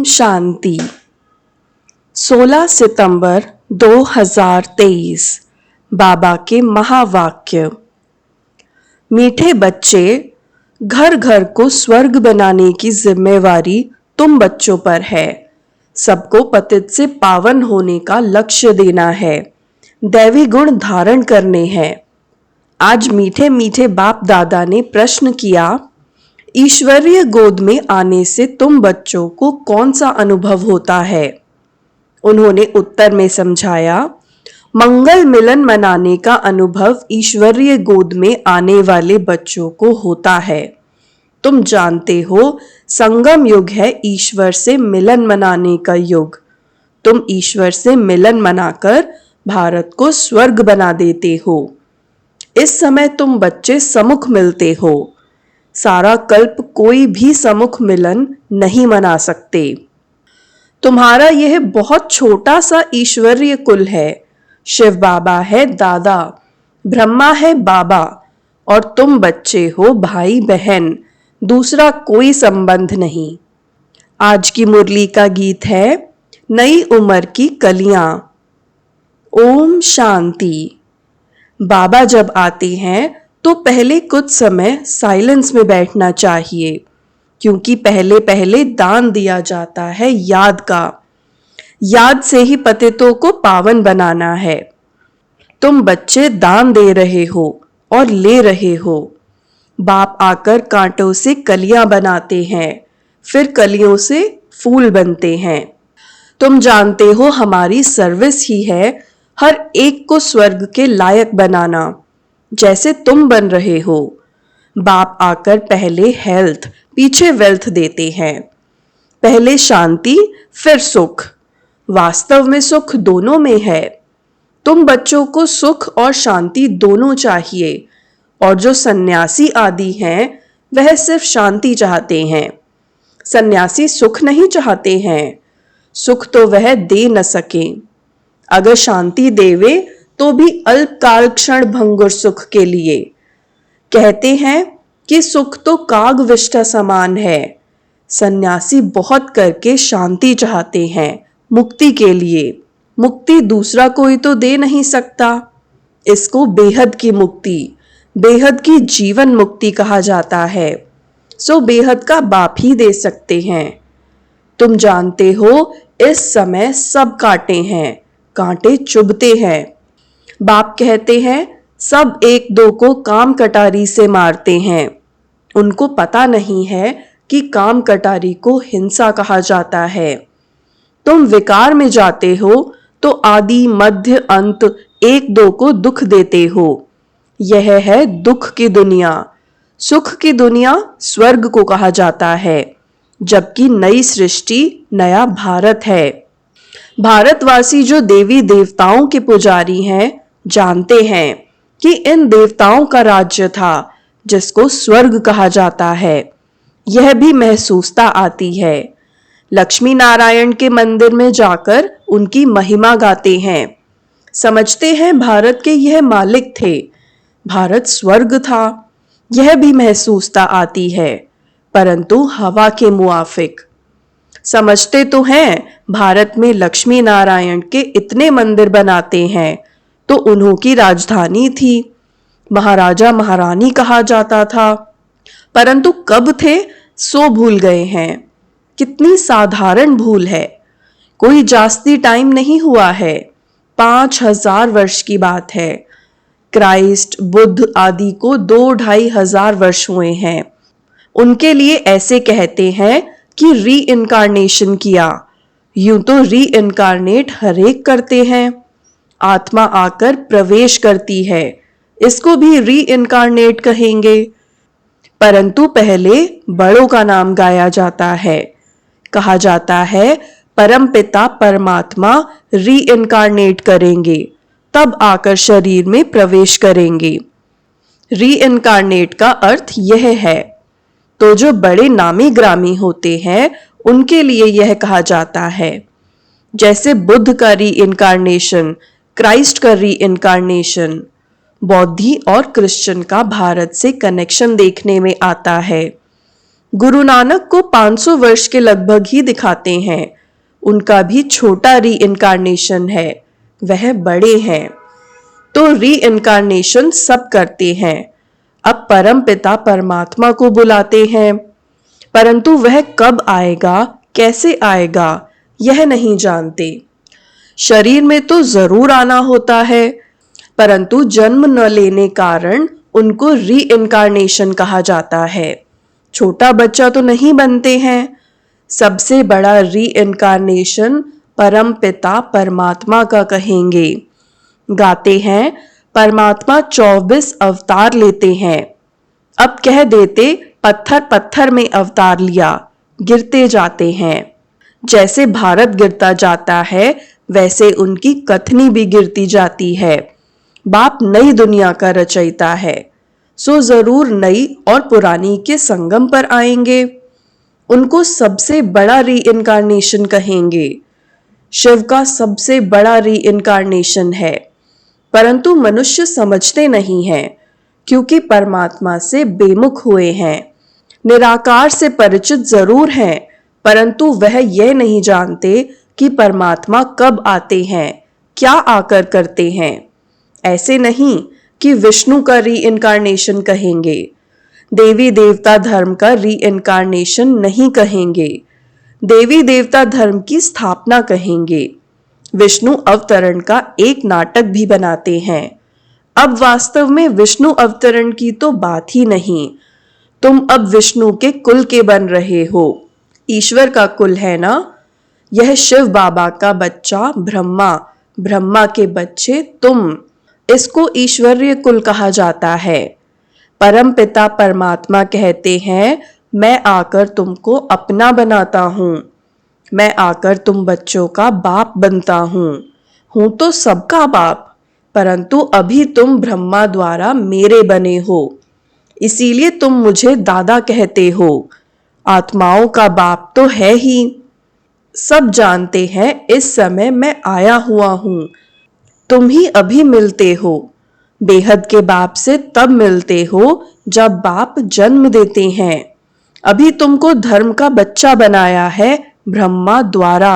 शांति। 16 सितंबर 2023। बाबा के महावाक्य। मीठे बच्चे, घर घर को स्वर्ग बनाने की जिम्मेवारी तुम बच्चों पर है। सबको पतित से पावन होने का लक्ष्य देना है, दैवी गुण धारण करने हैं। आज मीठे मीठे बाप दादा ने प्रश्न किया, ईश्वरीय गोद में आने से तुम बच्चों को कौन सा अनुभव होता है? उन्होंने उत्तर में समझाया, मंगल मिलन मनाने का अनुभव ईश्वरीय गोद में आने वाले बच्चों को होता है। तुम जानते हो, संगम युग है ईश्वर से मिलन मनाने का युग। तुम ईश्वर से मिलन मनाकर भारत को स्वर्ग बना देते हो। इस समय तुम बच्चे सम्मुख मिलते हो। सारा कल्प कोई भी सम्मुख मिलन नहीं मना सकते। तुम्हारा यह बहुत छोटा सा ईश्वरीय कुल है। शिव बाबा है दादा, ब्रह्मा है बाबा, और तुम बच्चे हो भाई बहन, दूसरा कोई संबंध नहीं। आज की मुरली का गीत है नई उम्र की कलियां। ओम शांति। बाबा जब आते हैं तो पहले कुछ समय साइलेंस में बैठना चाहिए, क्योंकि पहले पहले दान दिया जाता है याद का। याद से ही पतितों को पावन बनाना है। तुम बच्चे दान दे रहे हो और ले रहे हो। बाप आकर कांटों से कलियां बनाते हैं, फिर कलियों से फूल बनते हैं। तुम जानते हो, हमारी सर्विस ही है हर एक को स्वर्ग के लायक बनाना, जैसे तुम बन रहे हो। बाप आकर पहले हेल्थ, पीछे वेल्थ देते हैं। पहले शांति, फिर सुख। वास्तव में सुख दोनों में है। तुम बच्चों को सुख और शांति दोनों चाहिए, और जो सन्यासी आदि हैं वह सिर्फ शांति चाहते हैं। सन्यासी सुख नहीं चाहते हैं। सुख तो वह दे न सके। अगर शांति देवे तो भी अल्पकाल क्षण भंगुर सुख के लिए। कहते हैं कि सुख तो कागविष्ठा समान है। सन्यासी बहुत करके शांति चाहते हैं, मुक्ति के लिए। मुक्ति दूसरा कोई तो दे नहीं सकता। इसको बेहद की मुक्ति, बेहद की जीवन मुक्ति कहा जाता है। सो बेहद का बाप ही दे सकते हैं। तुम जानते हो, इस समय सब कांटे हैं, कांटे चुभते हैं। बाप कहते हैं, सब एक दो को काम कटारी से मारते हैं। उनको पता नहीं है कि काम कटारी को हिंसा कहा जाता है। तुम विकार में जाते हो तो आदि मध्य अंत एक दो को दुख देते हो। यह है दुख की दुनिया। सुख की दुनिया स्वर्ग को कहा जाता है, जबकि नई सृष्टि नया भारत है। भारतवासी जो देवी देवताओं के पुजारी हैं, जानते हैं कि इन देवताओं का राज्य था जिसको स्वर्ग कहा जाता है। यह भी महसूसता आती है। लक्ष्मी नारायण के मंदिर में जाकर उनकी महिमा गाते हैं। समझते हैं भारत के यह मालिक थे, भारत स्वर्ग था। यह भी महसूसता आती है, परंतु हवा के मुआफिक। समझते तो हैं भारत में लक्ष्मी नारायण के इतने मंदिर बनाते हैं तो उन्हों की राजधानी थी, महाराजा महारानी कहा जाता था, परंतु कब थे सो भूल गए हैं। कितनी साधारण भूल है, कोई जास्ती टाइम नहीं हुआ है। 5000 वर्ष की बात है। क्राइस्ट, बुद्ध आदि को 2-2.5 वर्ष हुए हैं। उनके लिए ऐसे कहते हैं कि री इनकारनेशन किया। यूं तो री इनकारनेट हरेक करते हैं। आत्मा आकर प्रवेश करती है, इसको भी री इनकारनेट कहेंगे। परंतु पहले बड़ों का नाम गाया जाता है। कहा जाता है परम पिता परमात्मा री इनकारनेट करेंगे, तब आकर शरीर में प्रवेश करेंगे। री इनकारनेट का अर्थ यह है। तो जो बड़े नामी ग्रामी होते हैं उनके लिए यह कहा जाता है। जैसे बुद्ध का री इनकारनेशन, क्राइस्ट का री इनकारनेशन। बौद्धि और क्रिश्चियन का भारत से कनेक्शन देखने में आता है। गुरु नानक को 500 वर्ष के लगभग ही दिखाते हैं। उनका भी छोटा री इनकारनेशन है, वह बड़े हैं। तो री इनकारनेशन सब करते हैं। अब परम पिता परमात्मा को बुलाते हैं, परंतु वह कब आएगा, कैसे आएगा, यह नहीं जानते। शरीर में तो जरूर आना होता है, परंतु जन्म न लेने कारण उनको री इनकारनेशन कहा जाता है। छोटा बच्चा तो नहीं बनते हैं। सबसे बड़ा री इनकारनेशन परम पिता परमात्मा का कहेंगे। गाते हैं, परमात्मा 24 अवतार लेते हैं। अब कह देते पत्थर पत्थर में अवतार लिया, गिरते जाते हैं। जैसे भारत गिरता जाता है, वैसे उनकी कथनी भी गिरती जाती है। बाप नई दुनिया का रचयिता है, सो जरूर नई और पुरानी के संगम पर आएंगे। उनको सबसे बड़ा री इनकारनेशन कहेंगे। शिव का सबसे बड़ा री इनकारनेशन है, परंतु मनुष्य समझते नहीं हैं, क्योंकि परमात्मा से बेमुख हुए हैं। निराकार से परिचित जरूर हैं, परंतु वह यह नहीं जानते कि परमात्मा कब आते हैं, क्या आकर करते हैं। ऐसे नहीं कि विष्णु का री इनकारनेशन कहेंगे, देवी देवता धर्म का री इनकारनेशन नहीं कहेंगे, देवी देवता धर्म की स्थापना कहेंगे। विष्णु अवतरण का एक नाटक भी बनाते हैं। अब वास्तव में विष्णु अवतरण की तो बात ही नहीं। तुम अब विष्णु के कुल के बन रहे हो। ईश्वर का कुल है ना। यह शिव बाबा का बच्चा ब्रह्मा, ब्रह्मा के बच्चे तुम, इसको ईश्वरीय कुल कहा जाता है। परम पिता परमात्मा कहते हैं, मैं आकर तुमको अपना बनाता हूँ। मैं आकर तुम बच्चों का बाप बनता हूँ तो सबका बाप, परंतु अभी तुम ब्रह्मा द्वारा मेरे बने हो, इसीलिए तुम मुझे दादा कहते हो। आत्माओं का बाप तो है ही। सब जानते हैं इस समय मैं आया हुआ हूँ। तुम ही अभी मिलते हो। बेहद के बाप से तब मिलते हो जब बाप जन्म देते हैं। अभी तुमको धर्म का बच्चा बनाया है ब्रह्मा द्वारा।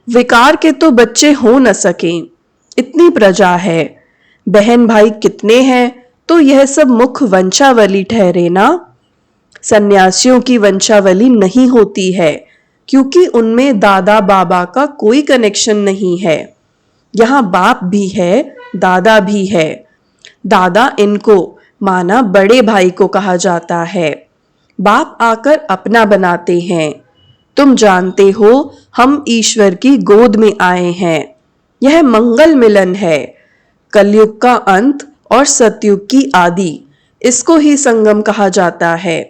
विकार के तो बच्चे हो न सके, इतनी प्रजा है। बहन भाई कितने हैं, तो यह सब मुख वंशावली ठहरे ना। सन्यासियों की वंशावली नहीं होती है, क्योंकि उनमें दादा बाबा का कोई कनेक्शन नहीं है। यहाँ बाप भी है, दादा भी है। दादा इनको माना बड़े भाई को कहा जाता है। बाप आकर अपना बनाते हैं। तुम जानते हो हम ईश्वर की गोद में आए हैं। यह मंगल मिलन है। कलयुग का अंत और सतयुग की आदि, इसको ही संगम कहा जाता है।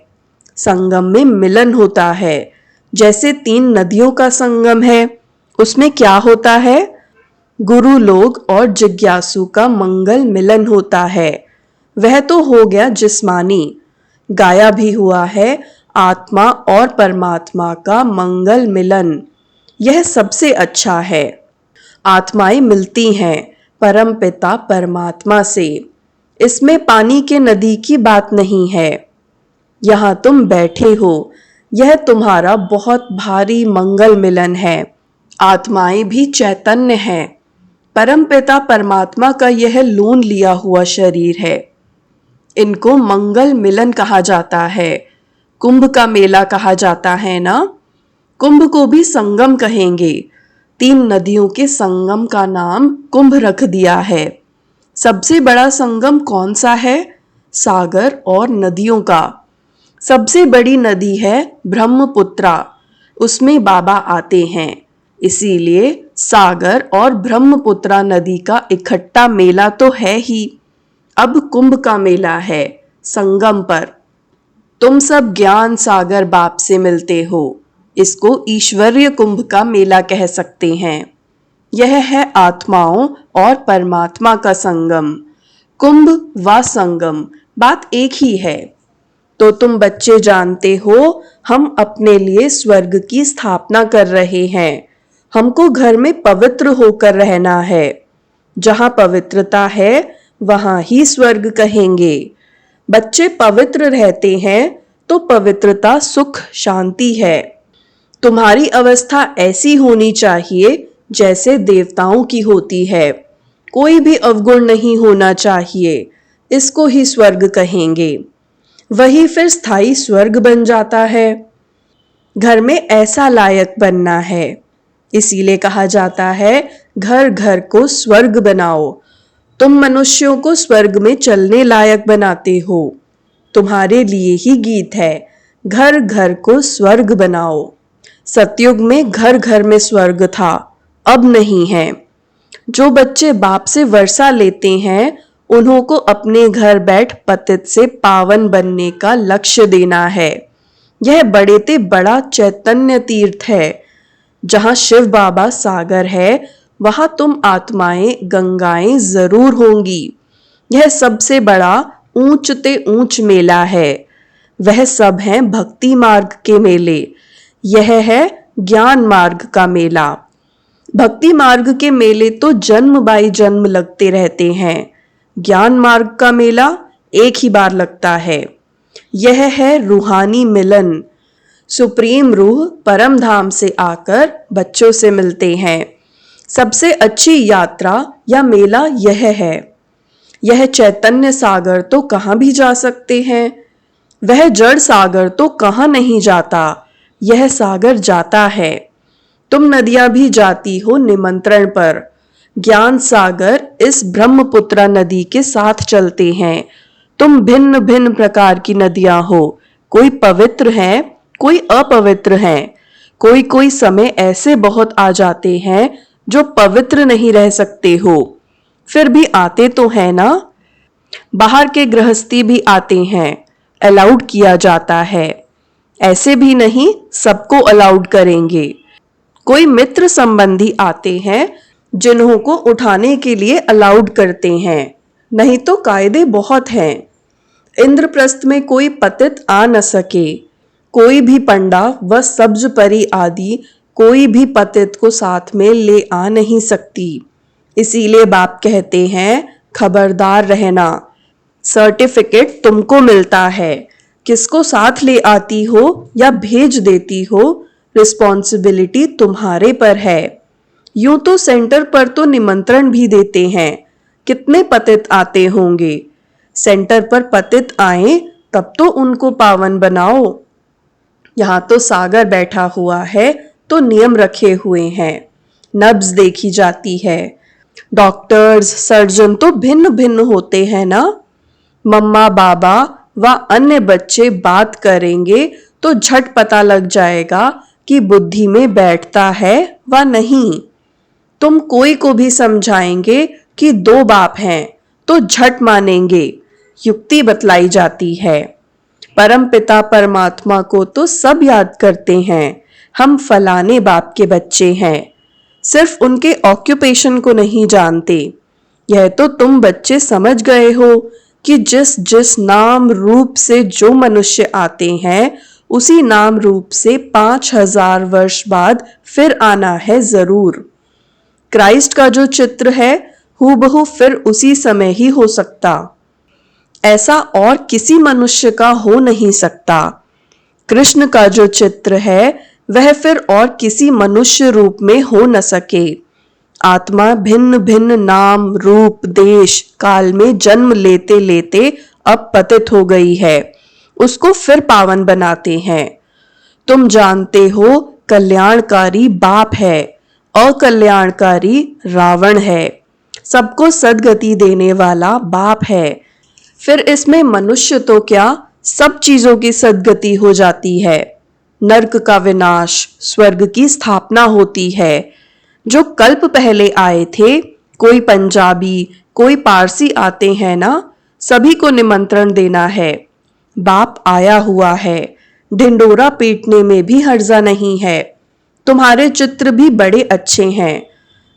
संगम में मिलन होता है। जैसे 3 नदियों का संगम है, उसमें क्या होता है? गुरु लोग और जिज्ञासु का मंगल मिलन होता है। वह तो हो गया जिस्मानी। गाया भी हुआ है आत्मा और परमात्मा का मंगल मिलन। यह सबसे अच्छा है। आत्माएं मिलती हैं परम पिता परमात्मा से। इसमें पानी के नदी की बात नहीं है। यहाँ तुम बैठे हो, यह तुम्हारा बहुत भारी मंगल मिलन है। आत्माएं भी चैतन्य हैं। परम पिता परमात्मा का यह लून लिया हुआ शरीर है। इनको मंगल मिलन कहा जाता है। कुंभ का मेला कहा जाता है ना। कुंभ को भी संगम कहेंगे। 3 नदियों के संगम का नाम कुंभ रख दिया है। सबसे बड़ा संगम कौन सा है? सागर और नदियों का। सबसे बड़ी नदी है ब्रह्मपुत्रा, उसमें बाबा आते हैं। इसीलिए सागर और ब्रह्मपुत्रा नदी का इकट्ठा मेला तो है ही। अब कुंभ का मेला है संगम पर। तुम सब ज्ञान सागर बाप से मिलते हो। इसको ईश्वरीय कुंभ का मेला कह सकते हैं। यह है आत्माओं और परमात्मा का संगम। कुंभ व संगम बात एक ही है। तो तुम बच्चे जानते हो हम अपने लिए स्वर्ग की स्थापना कर रहे हैं। हमको घर में पवित्र होकर रहना है। जहाँ पवित्रता है वहाँ ही स्वर्ग कहेंगे। बच्चे पवित्र रहते हैं तो पवित्रता, सुख, शांति है। तुम्हारी अवस्था ऐसी होनी चाहिए जैसे देवताओं की होती है। कोई भी अवगुण नहीं होना चाहिए, इसको ही स्वर्ग कहेंगे। वही फिर स्थायी स्वर्ग बन जाता है। घर में ऐसा लायक बनना है, इसीलिए कहा जाता है घर घर को स्वर्ग बनाओ। तुम मनुष्यों को स्वर्ग में चलने लायक बनाते हो। तुम्हारे लिए ही गीत है, घर घर को स्वर्ग बनाओ। सतयुग में घर घर में स्वर्ग था, अब नहीं है। जो बच्चे बाप से वर्षा लेते हैं, उन्हों को अपने घर बैठ पतित से पावन बनने का लक्ष्य देना है। यह बड़े ते बड़ा चैतन्य तीर्थ है। जहां शिव बाबा सागर है, वहां तुम आत्माएं गंगाएं जरूर होंगी। यह सबसे बड़ा ऊंच ते ऊंच मेला है। वह सब है भक्ति मार्ग के मेले। यह है ज्ञान मार्ग का मेला। भक्ति मार्ग के मेले तो जन्म बाई जन्म लगते रहते हैं। ज्ञान मार्ग का मेला एक ही बार लगता है। यह है रूहानी मिलन। सुप्रीम रूह परम धाम से आकर बच्चों से मिलते हैं। सबसे अच्छी यात्रा या मेला यह है। यह चैतन्य सागर तो कहां भी जा सकते हैं। वह जड़ सागर तो कहां नहीं जाता, यह सागर जाता है। तुम नदियां भी जाती हो निमंत्रण पर। ज्ञान सागर इस ब्रह्मपुत्रा नदी के साथ चलते हैं। तुम भिन्न भिन्न प्रकार की नदियां हो, कोई पवित्र है, कोई अपवित्र है। कोई कोई समय ऐसे बहुत आ जाते हैं जो पवित्र नहीं रह सकते हो, फिर भी आते तो है ना। बाहर के गृहस्थी भी आते हैं, अलाउड किया जाता है। ऐसे भी नहीं सबको अलाउड करेंगे। कोई मित्र संबंधी आते हैं जिन्हों को उठाने के लिए अलाउड करते हैं, नहीं तो कायदे बहुत हैं। इंद्रप्रस्थ में कोई पतित आ न सके। कोई भी पंडा व सब्ज परी आदि कोई भी पतित को साथ में ले आ नहीं सकती। इसीलिए बाप कहते हैं खबरदार रहना। सर्टिफिकेट तुमको मिलता है, किसको साथ ले आती हो या भेज देती हो, रिस्पॉन्सिबिलिटी तुम्हारे पर है। यूं तो सेंटर पर तो निमंत्रण भी देते हैं, कितने पतित आते होंगे। सेंटर पर पतित आए तब तो उनको पावन बनाओ। यहाँ तो सागर बैठा हुआ है तो नियम रखे हुए हैं, नब्ज देखी जाती है। डॉक्टर्स सर्जन तो भिन्न भिन्न होते हैं ना। मम्मा बाबा व अन्य बच्चे बात करेंगे तो झट पता लग जाएगा कि बुद्धि में बैठता है व नहीं। तुम कोई को भी समझाएंगे कि दो बाप हैं तो झट मानेंगे, युक्ति बतलाई जाती है। परम पिता परमात्मा को तो सब याद करते हैं, हम फलाने बाप के बच्चे हैं। सिर्फ उनके ऑक्यूपेशन को नहीं जानते। यह तो तुम बच्चे समझ गए हो कि जिस जिस नाम रूप से जो मनुष्य आते हैं, उसी नाम रूप से 5000 वर्ष बाद फिर आना है जरूर। क्राइस्ट का जो चित्र है हूबहू फिर उसी समय ही हो सकता, ऐसा और किसी मनुष्य का हो नहीं सकता। कृष्ण का जो चित्र है वह फिर और किसी मनुष्य रूप में हो न सके। आत्मा भिन्न भिन्न नाम रूप देश काल में जन्म लेते लेते अब पतित हो गई है, उसको फिर पावन बनाते हैं। तुम जानते हो कल्याणकारी बाप है, अकल्याणकारी रावण है। सबको सदगति देने वाला बाप है। फिर इसमें मनुष्य तो क्या सब चीजों की सदगति हो जाती है। नरक का विनाश, स्वर्ग की स्थापना होती है। जो कल्प पहले आए थे, कोई पंजाबी कोई पारसी आते हैं ना, सभी को निमंत्रण देना है। बाप आया हुआ है, ढिंडोरा पीटने में भी हर्जा नहीं है। तुम्हारे चित्र भी बड़े अच्छे हैं,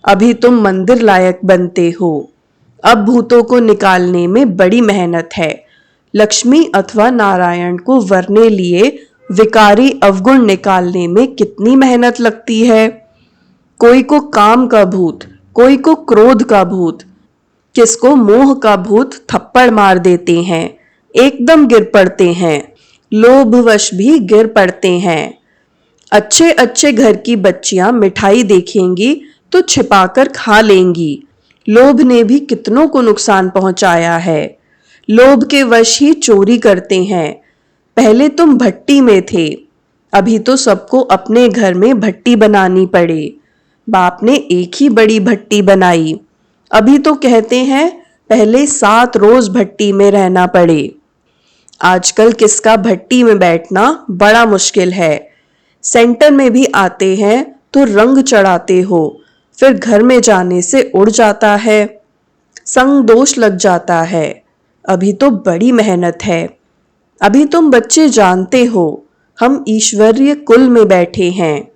अभी तुम मंदिर लायक बनते हो। अब भूतों को निकालने में बड़ी मेहनत है। लक्ष्मी अथवा नारायण को वरने लिए विकारी अवगुण निकालने में कितनी मेहनत लगती है। कोई को काम का भूत, कोई को क्रोध का भूत, किसको मोह का भूत थप्पड़ मार देते हैं, एकदम गिर पड़ते हैं। लोभवश भी गिर पड़ते हैं। अच्छे अच्छे घर की बच्चियां मिठाई देखेंगी तो छिपाकर खा लेंगी। लोभ ने भी कितनों को नुकसान पहुंचाया है। लोभ के वश ही चोरी करते हैं। पहले तुम भट्टी में थे, अभी तो सबको अपने घर में भट्टी बनानी पड़े। बाप ने एक ही बड़ी भट्टी बनाई, अभी तो कहते हैं पहले 7 रोज भट्टी में रहना पड़े। आजकल किसका भट्टी में बैठना बड़ा मुश्किल है। सेंटर में भी आते हैं तो रंग चढ़ाते हो, फिर घर में जाने से उड़ जाता है, संग दोष लग जाता है। अभी तो बड़ी मेहनत है। अभी तुम बच्चे जानते हो हम ईश्वरीय कुल में बैठे हैं।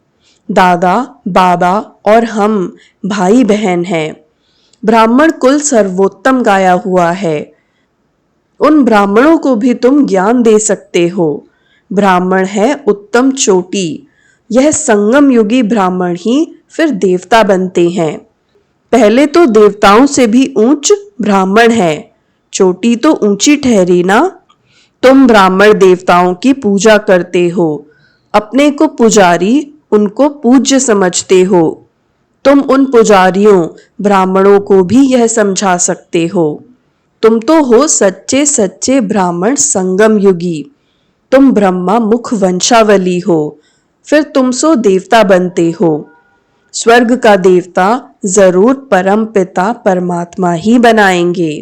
दादा बाबा और हम भाई बहन हैं। ब्राह्मण कुल सर्वोत्तम गाया हुआ है। उन ब्राह्मणों को भी तुम ज्ञान दे सकते हो। ब्राह्मण है उत्तम चोटी। यह संगम युगी ब्राह्मण ही फिर देवता बनते हैं। पहले तो देवताओं से भी ऊंच ब्राह्मण है। चोटी तो ऊंची ठहरी ना। तुम ब्राह्मण देवताओं की पूजा करते हो, अपने को पुजारी उनको पूज्य समझते हो। तुम उन पुजारियों ब्राह्मणों को भी यह समझा सकते हो। तुम तो हो सच्चे सच्चे ब्राह्मण संगम युगी। तुम ब्रह्मा मुख वंशावली हो, फिर तुम सो देवता बनते हो। स्वर्ग का देवता जरूर परम पिता परमात्मा ही बनाएंगे।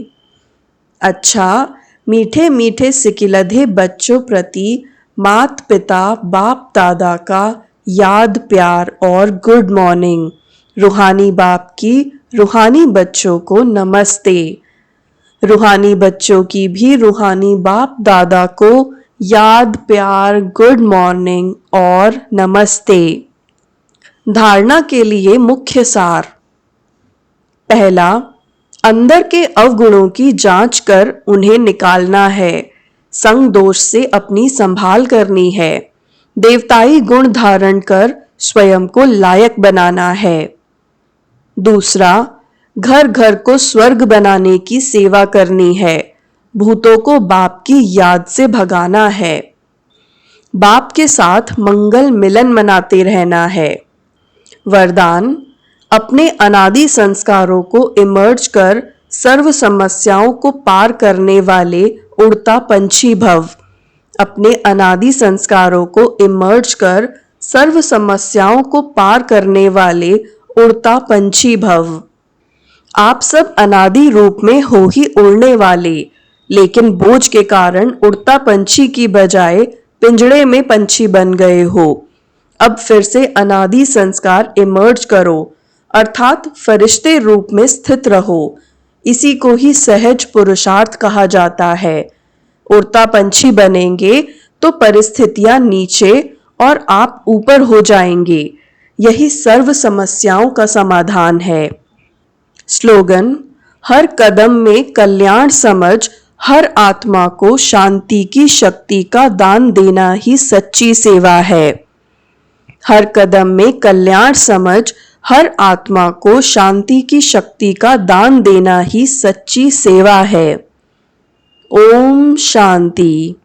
अच्छा, मीठे मीठे सिकिलधे बच्चों प्रति मात पिता बाप दादा का याद प्यार और गुड मॉर्निंग। रूहानी बाप की रूहानी बच्चों को नमस्ते। रूहानी बच्चों की भी रूहानी बाप दादा को याद प्यार गुड मॉर्निंग और नमस्ते। धारणा के लिए मुख्य सार। पहला, अंदर के अवगुणों की जांच कर उन्हें निकालना है। संग दोष से अपनी संभाल करनी है। देवताई गुण धारण कर स्वयं को लायक बनाना है। दूसरा, घर घर को स्वर्ग बनाने की सेवा करनी है। भूतों को बाप की याद से भगाना है। बाप के साथ मंगल मिलन मनाते रहना है। वरदान, अपने अनादि संस्कारों को इमर्ज कर सर्व समस्याओं को पार करने वाले उड़ता पंछी भव। अपने अनादि संस्कारों को इमर्ज कर सर्व समस्याओं को पार करने वाले उड़ता पंछी भव। आप सब अनादि रूप में हो ही उड़ने वाले, लेकिन बोझ के कारण उड़ता पंछी की बजाय पिंजड़े में पंछी बन गए हो। अब फिर से अनादि संस्कार इमर्ज करो, अर्थात फरिश्ते रूप में स्थित रहो। इसी को ही सहज पुरुषार्थ कहा जाता है। उड़ता पंछी बनेंगे तो परिस्थितियां नीचे और आप ऊपर हो जाएंगे। यही सर्व समस्याओं का समाधान है। स्लोगन, हर कदम में कल्याण समझ हर आत्मा को शांति की शक्ति का दान देना ही सच्ची सेवा है। हर कदम में कल्याण समझ हर आत्मा को शांति की शक्ति का दान देना ही सच्ची सेवा है। ओम शांति।